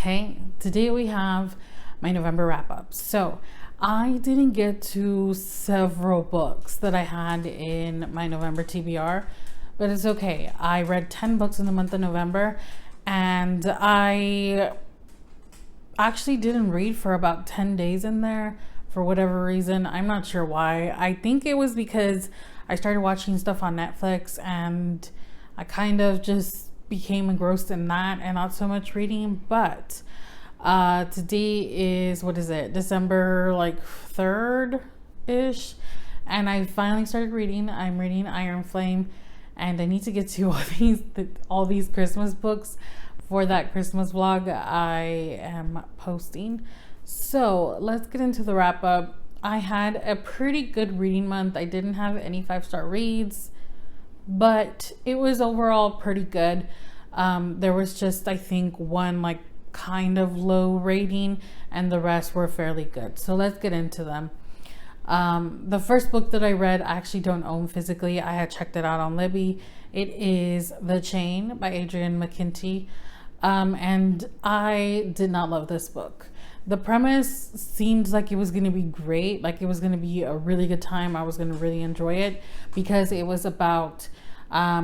Okay, today we have my November wrap up. So I didn't get to several books that I had in my November TBR, but it's okay. I read 10 books in the month of November, and I actually didn't read for about 10 days in there for whatever reason. I'm not sure why. I think it was because I started watching stuff on Netflix and I kind of just became engrossed in that and not so much reading. But today is, what is it, December like 3rd ish, and I finally started reading. I'm reading Iron Flame, and I need to get to all these Christmas books for that Christmas vlog I am posting. So let's get into the wrap up. I had a pretty good reading month. I didn't have any 5-star reads, but it was overall pretty good. There was just, I think, one like kind of low rating, and the rest were fairly good. So let's get into them. The first book that I read, I actually don't own physically. I had checked it out on Libby. It is The Chain by Adrian McKinty. And I did not love this book. The premise seemed like it was going to be great. Like it was going to be a really good time. I was going to really enjoy it because it was about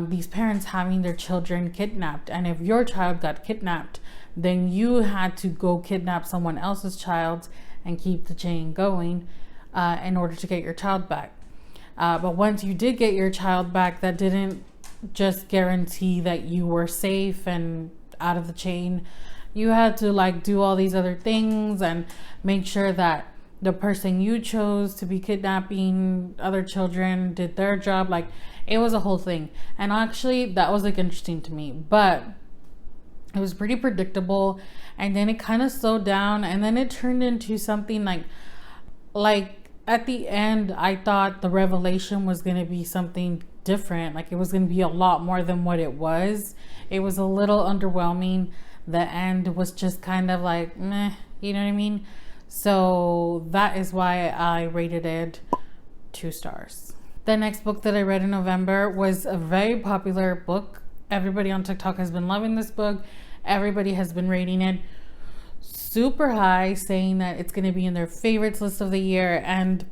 these parents having their children kidnapped. And if your child got kidnapped, then you had to go kidnap someone else's child and keep the chain going in order to get your child back. But once you did get your child back, that didn't just guarantee that you were safe and out of the chain. You had to like do all these other things and make sure that the person you chose to be kidnapping other children did their job. Like it was a whole thing, and actually that was like interesting to me, but it was pretty predictable. And then it kind of slowed down, and then it turned into something like at the end I thought the revelation was going to be something different. Like it was going to be a lot more than what it was. It was a little underwhelming. The end was just kind of like meh, you know what I mean? So that is why I rated it 2 stars. The next book that I read in November was a very popular book. Everybody on TikTok has been loving this book. Everybody has been rating it super high, saying that it's going to be in their favorites list of the year, and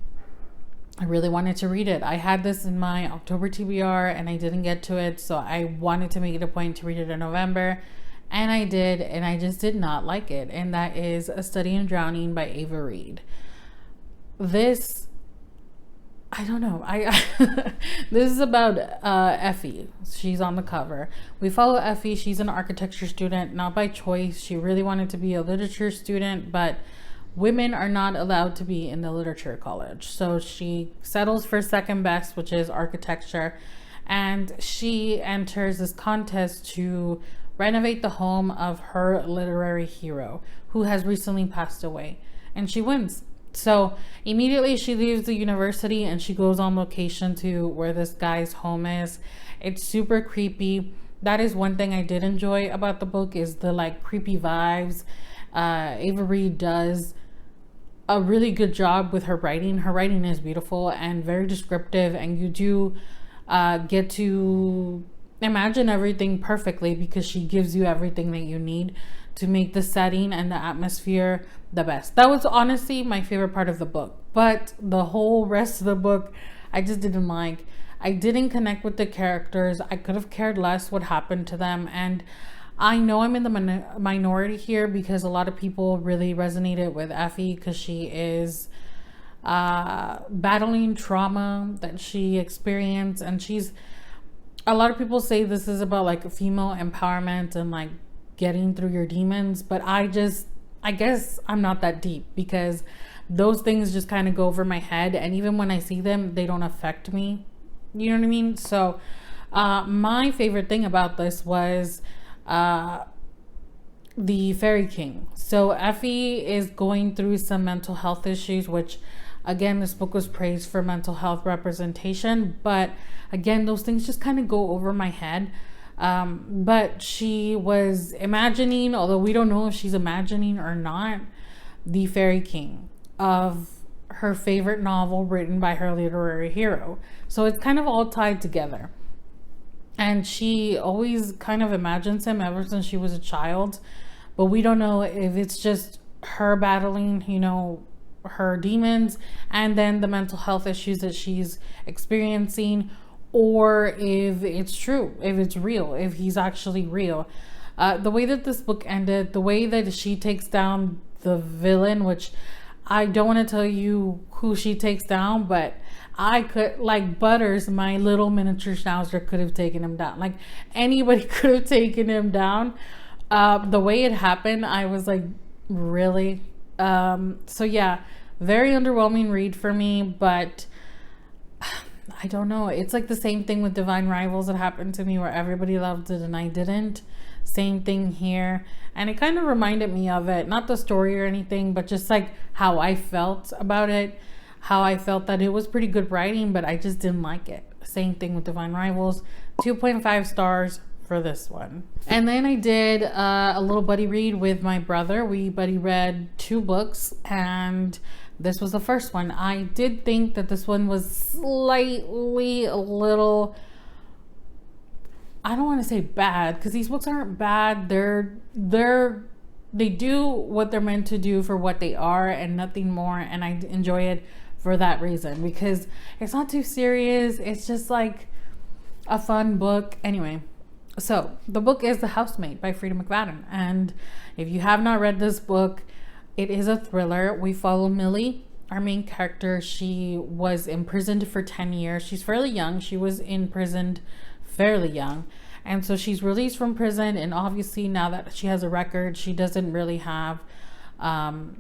I really wanted to read it. I had this in my October TBR and I didn't get to it, so I wanted to make it a point to read it in November, and I did, and I just did not like it. And that is A Study in Drowning by Ava Reid. This, I don't know. This is about Effie. She's on the cover. We follow Effie. She's an architecture student, not by choice. She really wanted to be a literature student, but women are not allowed to be in the literature college. So she settles for second best, which is architecture. And she enters this contest to renovate the home of her literary hero, who has recently passed away. And she wins. So immediately she leaves the university and she goes on location to where this guy's home is. It's super creepy. That is one thing I did enjoy about the book, is the like creepy vibes. Ava Reid does a really good job with her writing. Her writing is beautiful and very descriptive, and you do get to imagine everything perfectly because she gives you everything that you need to make the setting and the atmosphere the best. That was honestly my favorite part of the book, but the whole rest of the book I just didn't like. I didn't connect with the characters. I could have cared less what happened to them, and I know I'm in the minority here because a lot of people really resonated with Effie because she is battling trauma that she experienced, and a lot of people say this is about like female empowerment and like getting through your demons, but I guess I'm not that deep because those things just kind of go over my head, and even when I see them, they don't affect me. You know what I mean? So my favorite thing about this was the Fairy King. So Effie is going through some mental health issues, which again, this book was praised for mental health representation, but again, those things just kind of go over my head. But she was imagining, although we don't know if she's imagining or not, the Fairy King of her favorite novel written by her literary hero. So it's kind of all tied together. And she always kind of imagines him ever since she was a child. but we don't know if it's just her battling, you know, her demons and then the mental health issues that she's experiencing, or if it's true, if it's real, if he's actually real. The way that this book ended, the way that she takes down the villain, which I don't want to tell you who she takes down, but I could, like Butters, my little miniature schnauzer, could have taken him down. Like anybody could have taken him down. The way it happened, I was like, really? So yeah, very underwhelming read for me, but I don't know. It's like the same thing with Divine Rivals that happened to me where everybody loved it and I didn't. Same thing here. And it kind of reminded me of it. Not the story or anything, but just like how I felt about it. How I felt that it was pretty good writing, but I just didn't like it. Same thing with Divine Rivals. 2.5 stars for this one. And then I did a little buddy read with my brother. We buddy read 2 books and this was the first one. I did think that this one was slightly a little, I don't want to say bad, because these books aren't bad. They do what they're meant to do for what they are and nothing more, and I enjoy it for that reason, because it's not too serious. It's just like a fun book. Anyway, so the book is The Housemaid by Frida McFadden, and if you have not read this book, it is a thriller. We follow Millie, our main character. She was imprisoned for 10 years. She's fairly young. She was imprisoned fairly young. And so she's released from prison. And obviously now that she has a record, she doesn't really have the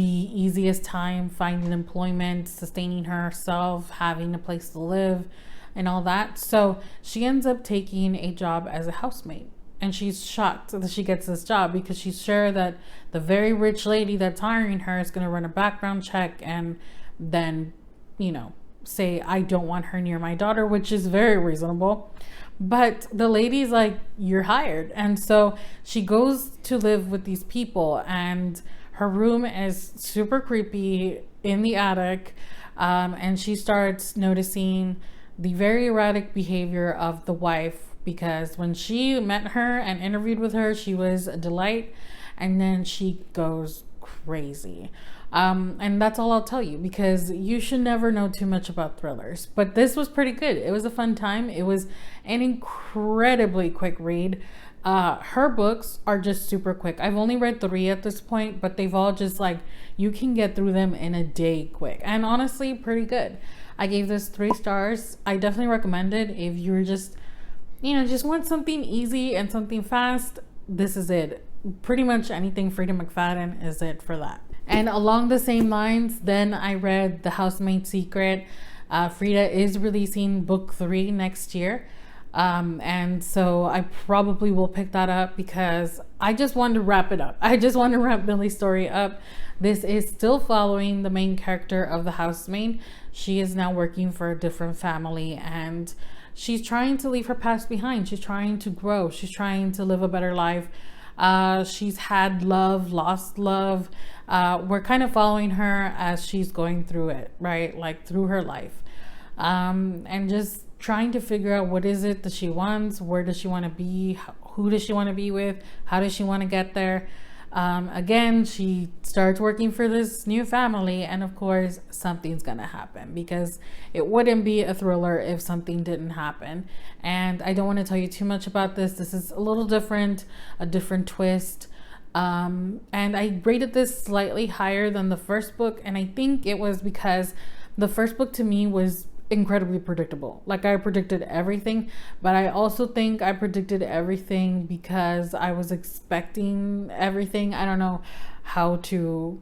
easiest time finding employment, sustaining herself, having a place to live and all that. So she ends up taking a job as a housemaid. And she's shocked that she gets this job because she's sure that the very rich lady that's hiring her is going to run a background check and then, you know, say, I don't want her near my daughter, which is very reasonable. But the lady's like, you're hired. And so she goes to live with these people and her room is super creepy in the attic. And she starts noticing the very erratic behavior of the wife, because when she met her and interviewed with her, she was a delight, and then she goes crazy. And that's all I'll tell you, because you should never know too much about thrillers. But this was pretty good. It was a fun time. It was an incredibly quick read. Her books are just super quick. I've only read 3 at this point, but they've all just like, you can get through them in a day quick. And honestly, pretty good. I gave this 3 stars. I definitely recommend it if you're just, you know, just want something easy and something fast. This is it. Pretty much anything Frida McFadden is it for that. And along the same lines, then I read The Housemaid's Secret. Frida is releasing book 3 next year. And so I probably will pick that up because I just wanted to wrap it up. I just want to wrap Millie's story up. This is still following the main character of the housemaid. She is now working for a different family and she's trying to leave her past behind. She's trying to grow. She's trying to live a better life. She's had love, lost love. We're kind of following her as she's going through it, right? Like through her life. And just trying to figure out what is it that she wants, where does she want to be, who does she want to be with, how does she want to get there. Again, she starts working for this new family, and of course something's gonna happen, because it wouldn't be a thriller if something didn't happen. And I don't want to tell you too much about this. This is a little different, a different twist. And I rated this slightly higher than the first book, and I think it was because the first book to me was incredibly predictable. Like, I predicted everything, but I also think I predicted everything because I was expecting everything. I don't know how to,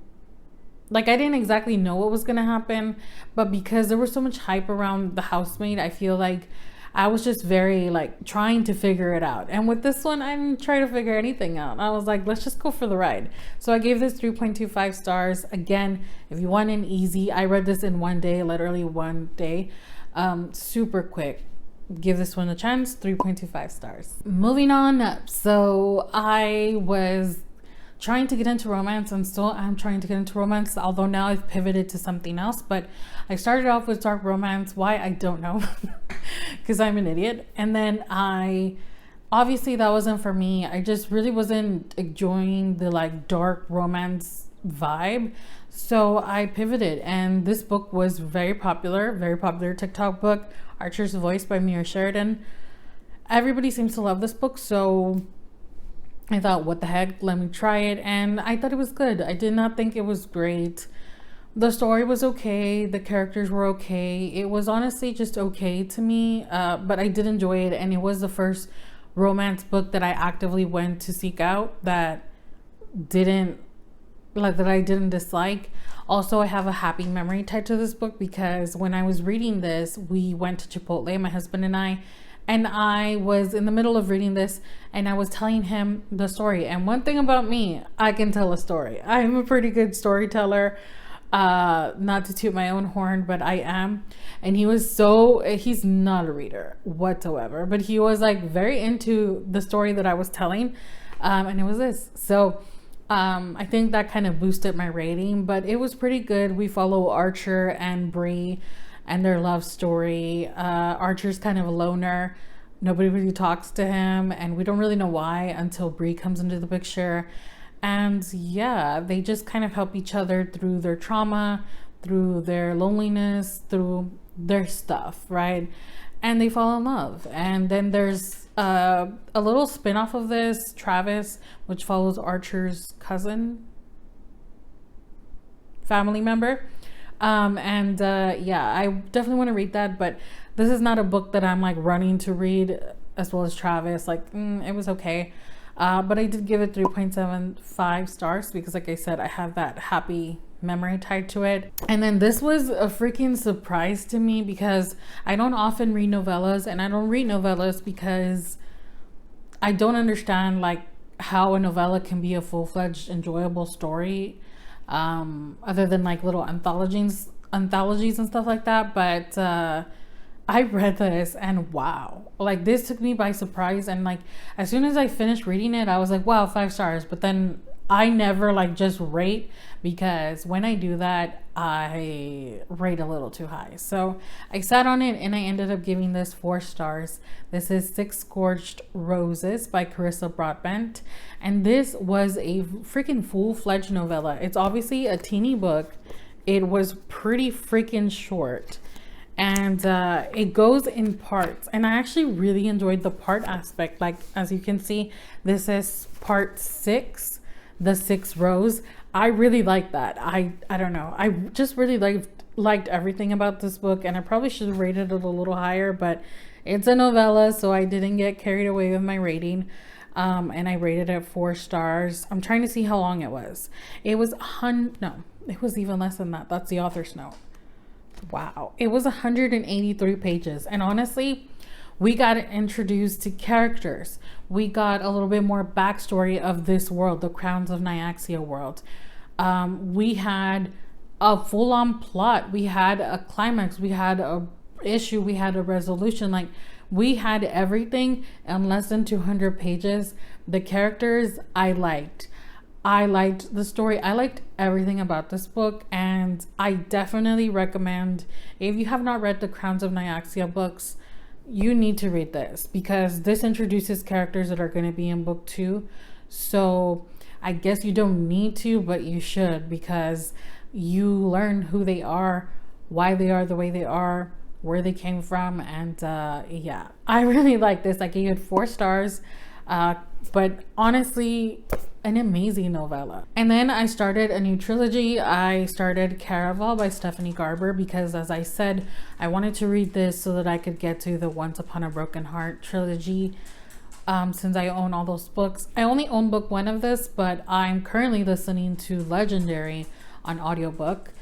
like, I didn't exactly know what was gonna happen, but because there was so much hype around the housemaid, I feel like I was just very like trying to figure it out. And with this one, I didn't try to figure anything out. I was like, let's just go for the ride. So I gave this 3.25 stars. Again, if you want an easy, I read this in one day, literally one day, super quick. Give this one a chance. 3.25 stars. Moving on up. So I was trying to get into romance, and still I'm trying to get into romance, although now I've pivoted to something else. But I started off with dark romance. Why? I don't know, because I'm an idiot. And then I obviously that wasn't for me. I just really wasn't enjoying the like dark romance vibe. So I pivoted, and this book was very popular TikTok book, Archer's Voice by Mira Sheridan. Everybody seems to love this book, so I thought, what the heck, let me try it. And I thought it was good. I did not think it was great. The story was okay. The characters were okay. It was honestly just okay to me, but I did enjoy it. And it was the first romance book that I actively went to seek out that didn't, like, that I didn't dislike. Also, I have a happy memory tied to this book because when I was reading this, we went to Chipotle, my husband and I was in the middle of reading this and I was telling him the story. And one thing about me, I can tell a story. I'm a pretty good storyteller. Not to toot my own horn, but I am. And he's not a reader whatsoever, but he was like very into the story that I was telling. And it was this. So I think that kind of boosted my rating, but it was pretty good. We follow Archer and Bree and their love story. Archer's kind of a loner. Nobody really talks to him, and we don't really know why until Bree comes into the picture. And yeah, they just kind of help each other through their trauma, through their loneliness, through their stuff, right? And they fall in love. And then there's a little spin-off of this, Travis, which follows Archer's cousin, family member. Yeah, I definitely want to read that, but this is not a book that I'm like running to read, as well as Travis. Like, it was okay. But I did give it 3.75 stars because, like I said, I have that happy memory tied to it. And then this was a freaking surprise to me because I don't often read novellas, and I don't read novellas because I don't understand like how a novella can be a full-fledged enjoyable story, other than like little anthologies and stuff like that. But I read this and wow, like this took me by surprise. And like as soon as I finished reading it, I was like, wow, 5 stars. But then I never like just rate, because when I do that, I rate a little too high. So I sat on it and I ended up giving this 4 stars. This is Six Scorched Roses by Carissa Broadbent. And this was a freaking full-fledged novella. It's obviously a teeny book. It was pretty freaking short. And it goes in parts, and I actually really enjoyed the part aspect. Like, as you can see, this is part 6, the 6 rows. I really like that. I don't know, I just really liked everything about this book, and I probably should have rated it a little higher, but it's a novella, so I didn't get carried away with my rating. And I rated it 4 stars. I'm trying to see how long it was. It was no, it was even less than that. That's the author's note. Wow, it was 183 pages. And honestly, we got introduced to characters. We got a little bit more backstory of this world, the Crowns of Nyaxia world. We had a full-on plot. We had a climax. We had a issue. We had a resolution. Like, we had everything in less than 200 pages. The characters I liked the story. I liked everything about this book, and I definitely recommend, if you have not read the Crowns of Nyaxia books, you need to read this, because this introduces characters that are going to be in book 2. So I guess you don't need to, but you should, because you learn who they are, why they are the way they are, where they came from. And yeah, I really like this. I gave it 4 stars. But honestly, an amazing novella. And then I started a new trilogy. I started Caraval by Stephanie Garber, because, as I said, I wanted to read this so that I could get to the Once Upon a Broken Heart trilogy. Since I own all those books. I only own book 1 of this, but I'm currently listening to Legendary on audiobook.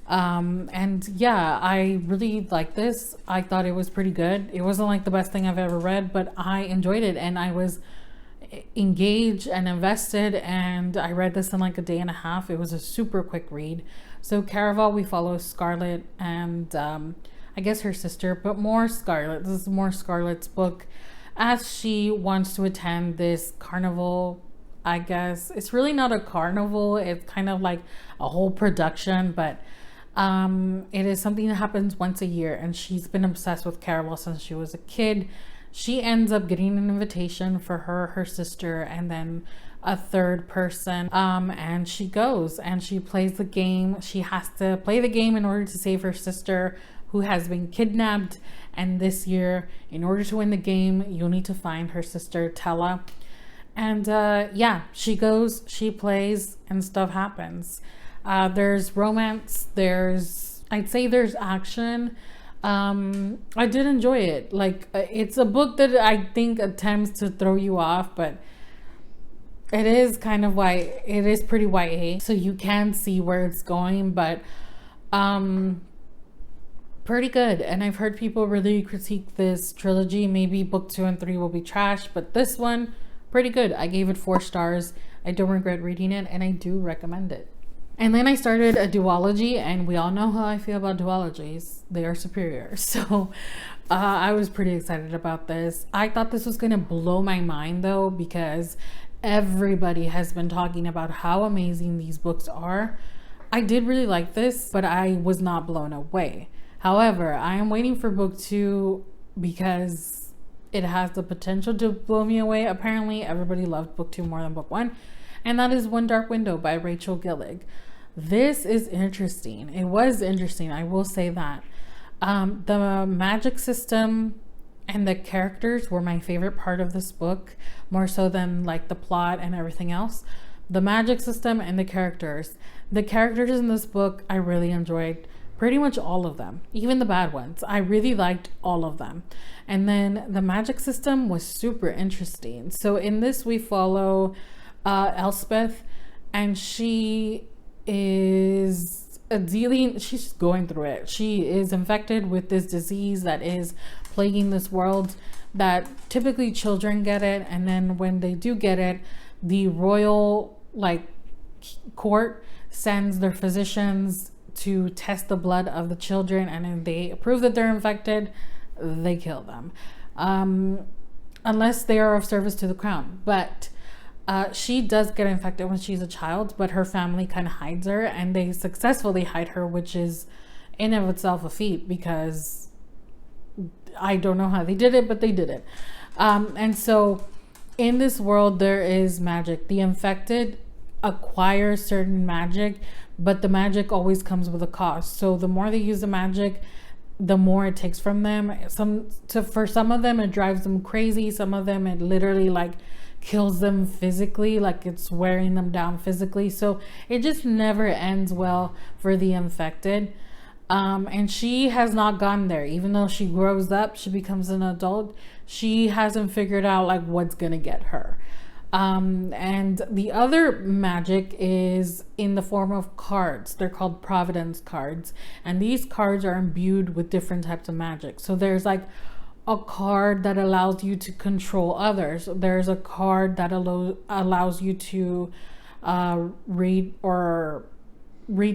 And yeah, I really like this. I thought it was pretty good. It wasn't like the best thing I've ever read, but I enjoyed it, and I was engaged and invested, and I read this in like a day and a half. It was a super quick read. So Caraval, we follow Scarlet and I guess her sister, but more Scarlet. This is more Scarlet's book, as she wants to attend this carnival. I guess it's really not a carnival, it's kind of like a whole production, but it is something that happens once a year, and she's been obsessed with Caraval since she was a kid. She ends up getting an invitation for her sister, and then a third person. And she goes and she plays the game. She has to play the game in order to save her sister, who has been kidnapped. And this year, in order to win the game, you'll need to find her sister Tella. And yeah, she goes, she plays, and stuff happens. There's romance, I'd say there's action. I did enjoy it. Like, it's a book that I think attempts to throw you off, but it is kind of it is pretty YA, so you can see where it's going, but pretty good. And I've heard people really critique this trilogy. Maybe book 2 and 3 will be trash, but this one, pretty good. I gave it 4 stars. I don't regret reading it, and I do recommend it. And then I started a duology, and we all know how I feel about duologies. They are superior. So I was pretty excited about this. I thought this was going to blow my mind, though, because everybody has been talking about how amazing these books are. I did really like this, but I was not blown away. However, I am waiting for book 2 because it has the potential to blow me away. Apparently, everybody loved book 2 more than book 1. And that is One Dark Window by Rachel Gillig. This is interesting. It was interesting, I will say that. The magic system and the characters were my favorite part of this book, more so than like the plot and everything else. The magic system and the characters. The characters in this book, I really enjoyed pretty much all of them, even the bad ones. I really liked all of them. And then the magic system was super interesting. So in this, we follow Elspeth, and she is she's going through it. She is infected with this disease that is plaguing this world, that typically children get it, and then when they do get it, the royal court sends their physicians to test the blood of the children, and if they prove that they're infected, they kill them, unless they are of service to the crown. But she does get infected when she's a child, but her family kind of hides her, and they successfully hide her, which is in of itself a feat, because I don't know how they did it, but they did it. And so in this world, there is magic. The infected acquire certain magic, but the magic always comes with a cost. So the more they use the magic, the more it takes from them. For some of them, it drives them crazy. Some of them, it literally kills them physically, it's wearing them down physically. So it just never ends well for the infected. And she has not gone there. Even though she grows up, she becomes an adult, she hasn't figured out what's gonna get her. And the other magic is in the form of cards. They're called Providence cards, and these cards are imbued with different types of magic. So there's a card that allows you to control others. There's a card that allows you to read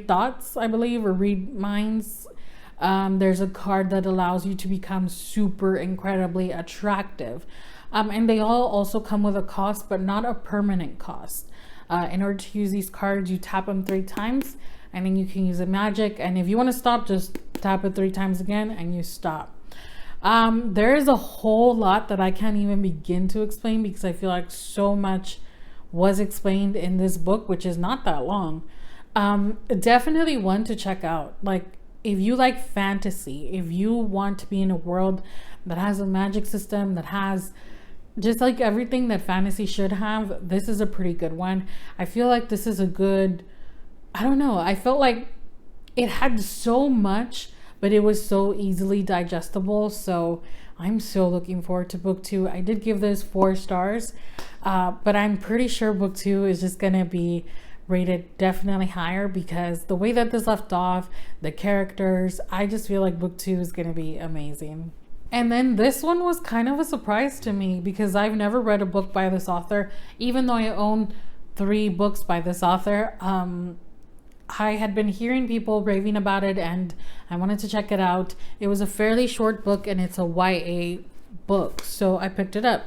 thoughts, I believe, or read minds. There's a card that allows you to become super incredibly attractive. And they all also come with a cost, but not a permanent cost. In order to use these cards, you tap them 3 times, and then you can use a magic. And if you want to stop, just tap it 3 times again, and you stop. There is a whole lot that I can't even begin to explain, because I feel like so much was explained in this book, which is not that long. Definitely one to check out. If you like fantasy, if you want to be in a world that has a magic system, that has just everything that fantasy should have, this is a pretty good one. I feel like this is a good, I don't know, I felt like it had so much, but it was so easily digestible. So I'm so looking forward to book 2. I did give this 4 stars, but I'm pretty sure book 2 is just gonna be rated definitely higher, because the way that this left off, the characters, I just feel like book 2 is gonna be amazing. And then this one was kind of a surprise to me, because I've never read a book by this author, even though I own 3 books by this author. I had been hearing people raving about it, and I wanted to check it out. It was a fairly short book, and it's a YA book, so I picked it up.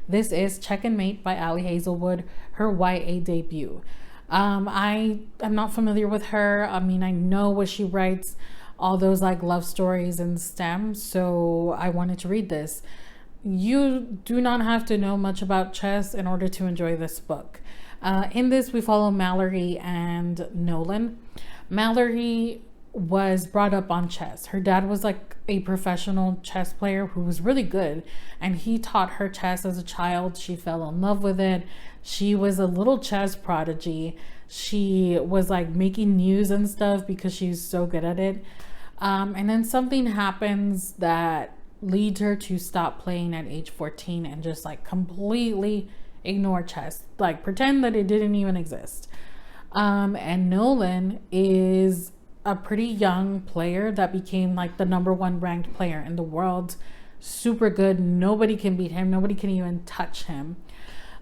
This is Check and Mate by Ali Hazelwood, her YA debut. I'm not familiar with her. I mean, I know what she writes, all those love stories and STEM, so I wanted to read this. you do not have to know much about chess in order to enjoy this book. In this, we follow Mallory and Nolan. Mallory was brought up on chess. Her dad was like a professional chess player who was really good, and he taught her chess as a child. She fell in love with it. She was a little chess prodigy. She was like making news and stuff because she's so good at it. And then something happens that leads her to stop playing at age 14 and just like completely ignore chess, like pretend that it didn't even exist. And Nolan is a pretty young player that became like the #1 ranked player in the world. Super good. Nobody can beat him. Nobody can even touch him.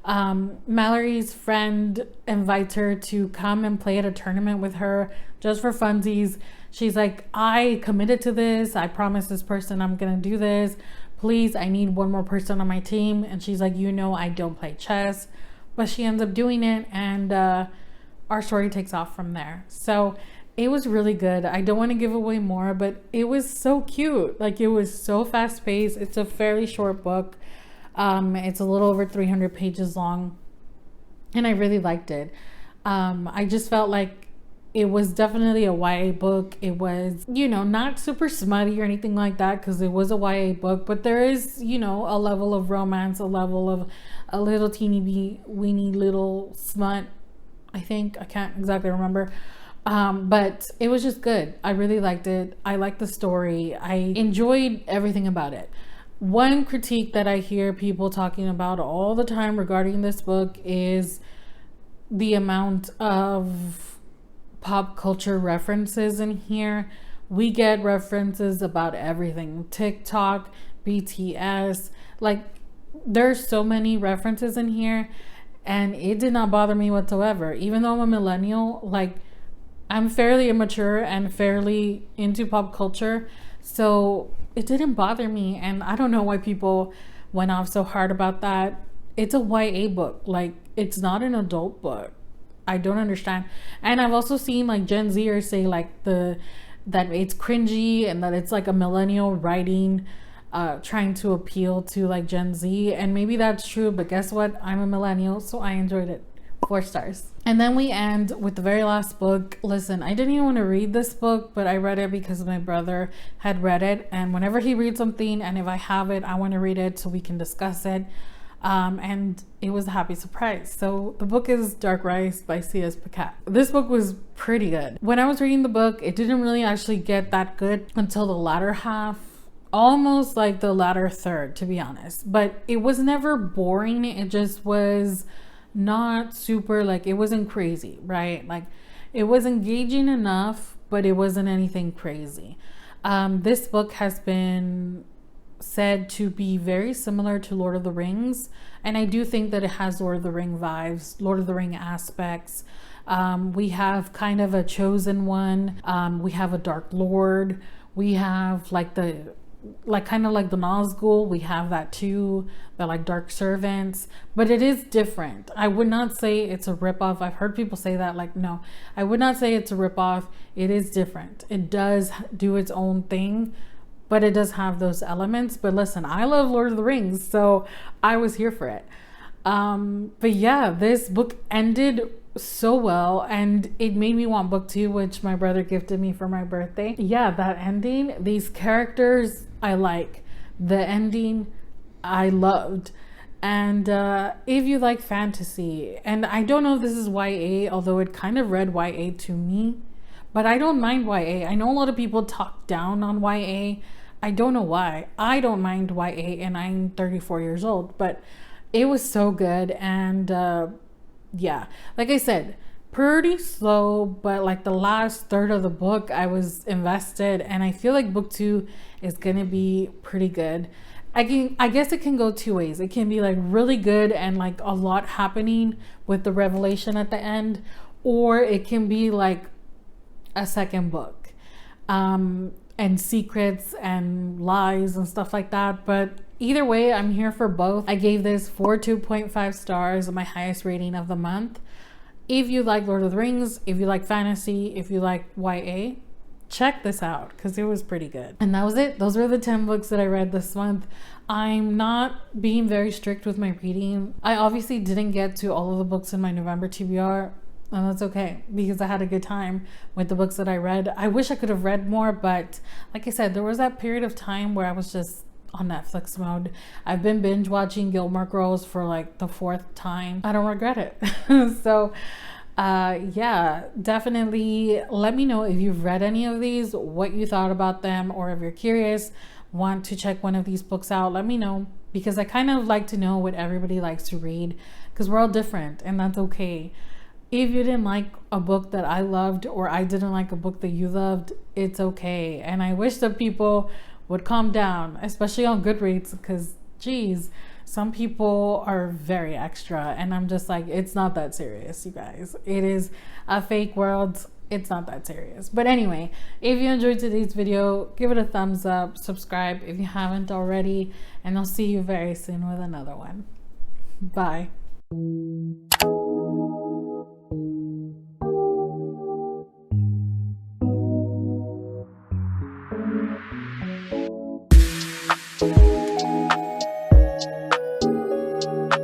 Mallory's friend invites her to come and play at a tournament with her just for funsies. She's like, I committed to this. I promised this person I'm going to do this. Please, I need one more person on my team. And she's like, I don't play chess. But she ends up doing it, and our story takes off from there. So it was really good. I don't want to give away more, but it was so cute. Like, it was so fast paced. It's a fairly short book. It's a little over 300 pages long, and I really liked it. I just felt like it was definitely a YA book. It was, not super smutty or anything like that, because it was a YA book, but there is, a level of romance, a level of a little teeny weeny little smut. I think, I can't exactly remember. But it was just good. I really liked it. I liked the story. I enjoyed everything about it. One critique that I hear people talking about all the time regarding this book is the amount of pop culture references in here. We get references about everything. TikTok, BTS, like there's so many references in here, and it did not bother me whatsoever. Even though I'm a millennial, like I'm fairly immature and fairly into pop culture, so it didn't bother me. And I don't know why people went off so hard about that. It's a YA book, like it's not an adult book. I don't understand. And I've also seen like Gen Zers say like that it's cringy and that it's like a millennial writing, trying to appeal to like Gen Z. And maybe that's true, but guess what? I'm a millennial, so I enjoyed it. 4 stars. And then we end with the very last book. Listen, I didn't even want to read this book, but I read it because my brother had read it. And whenever he reads something, and if I have it, I want to read it so we can discuss it. And it was a happy surprise. So the book is Dark Rice by C.S. Pacat. This book was pretty good. When I was reading the book, it didn't really actually get that good until the latter half, almost like the latter third, to be honest. But it was never boring. It just was not super, like it wasn't crazy, right? Like it was engaging enough, but it wasn't anything crazy. This book has been said to be very similar to Lord of the Rings, and I do think that it has Lord of the Ring vibes, Lord of the Ring aspects. We have kind of a chosen one, we have a Dark Lord, we have kind of like the Nazgul, we have that too, the like dark servants, but it is different. I would not say it's a ripoff. I've heard people say that, like, no, I would not say it's a ripoff. It is different. It does do its own thing, but it does have those elements. But listen, I love Lord of the Rings, so I was here for it. But yeah, this book ended so well, and it made me want book 2, which my brother gifted me for my birthday. Yeah, that ending, these characters I like, the ending I loved. And if you like fantasy, and I don't know if this is YA, although it kind of read YA to me, but I don't mind YA. I know a lot of people talk down on YA. I don't know why. I don't mind YA, and I'm 34 years old, but it was so good. And yeah, like I said, pretty slow, but like the last third of the book I was invested, and I feel like book 2 is gonna be pretty good. I guess it can go 2 ways. It can be like really good and like a lot happening with the revelation at the end, or it can be like a second book, and secrets and lies and stuff like that. But either way, I'm here for both. I gave this 2.5 stars, my highest rating of the month. If you like Lord of the Rings, if you like fantasy, if you like YA, check this out because it was pretty good. And that was it. Those were the 10 books that I read this month. I'm not being very strict with my reading. I obviously didn't get to all of the books in my November TBR, and that's okay because I had a good time with the books that I read. I wish I could have read more, but like I said, there was that period of time where I was just on Netflix mode. I've been binge watching Gilmore Girls for like the 4th time. I don't regret it. So yeah, definitely let me know if you've read any of these, what you thought about them, or if you're curious, want to check one of these books out, let me know, because I kind of like to know what everybody likes to read, because we're all different and that's okay. If you didn't like a book that I loved, or I didn't like a book that you loved, it's okay. And I wish that people would calm down, especially on Goodreads, because geez, some people are very extra, and I'm just like, it's not that serious, you guys. It is a fake world. It's not that serious. But anyway, if you enjoyed today's video, give it a thumbs up, subscribe if you haven't already, and I'll see you very soon with another one. Bye.